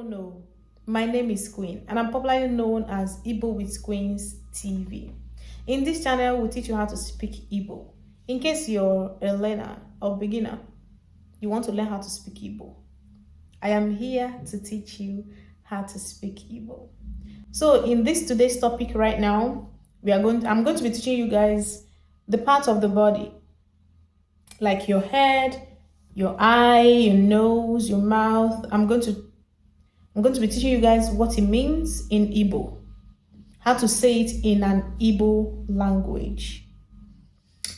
don't know, my name is Queen and I'm popularly known as IGBO with Queen TV. In this channel, we teach you how to speak Igbo. In case you're a learner or beginner, you want to learn how to speak Igbo, I am here to teach you how to speak Igbo. So in today's topic right now, I'm going to be teaching you guys the parts of the body, like your head, your eye, your nose, your mouth. I'm going to be teaching you guys what it means in Igbo, how to say it in an Igbo language.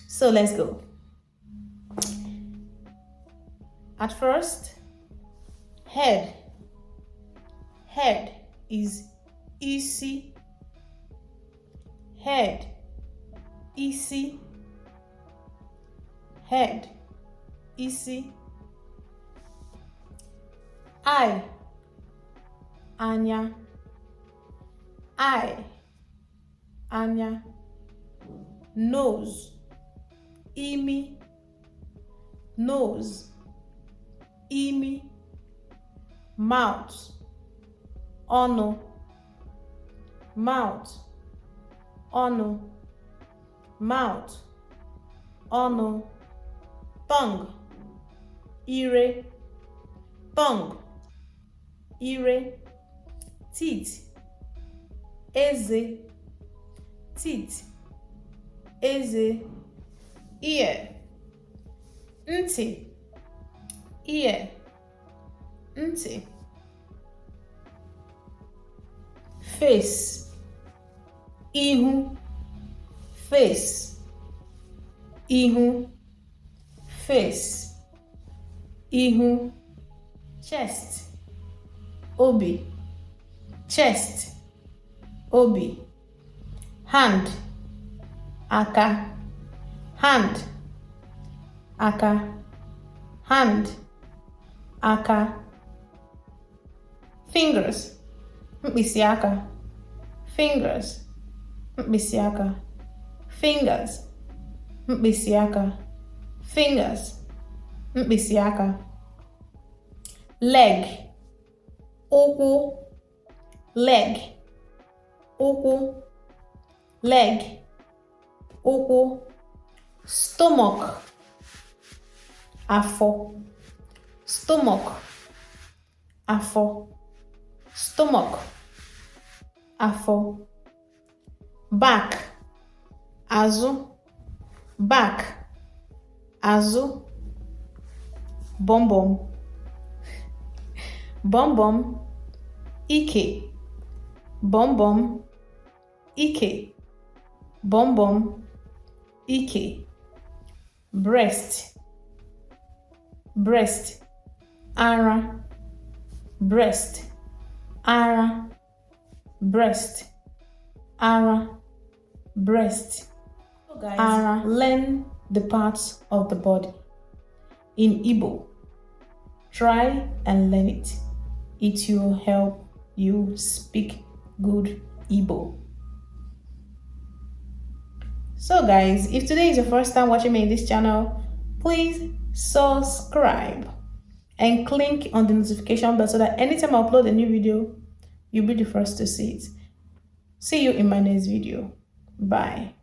So let's go. At first, head is isi. Head, isi. Head, isi. Eye, anya. Eye, anya. Nose, imi. Nose, imi. Mouth, ono. Mouth, ono. Mouth, ono. Tongue, ire. Tongue, ire. Teeth, eze. Teeth, eze. Ear, ntị. Ear, ntị. Face, ihu. Face, ihu. Face, ihu. Chest, obi. Chest, obi. Hand, aka. Hand, aka. Hand, aka. Fingers, mkpịsị aka. Fingers, mkpịsị aka. Fingers, mkpịsị aka. Fingers, mkpịsị aka. Leg, ụkwụ. Leg, ụkwụ. Leg, ụkwụ. Stomach, afọ. Stomach, afọ. Stomach, afọ. Back, azụ. Back, azụ. Bum bum. Bum bum, ike. Bum bum, ike. Bum bum, ike. Breast, breast. Ara. Breast, ara. Breast, ara. Breast, so guys, ara. Learn the parts of the body in Igbo. Try and learn it. It will help you speak good Igbo. So guys, if today is your first time watching me in this channel, please subscribe and click on the notification bell so that anytime I upload a new video, you'll be the first to see it. See you in my next video. Bye.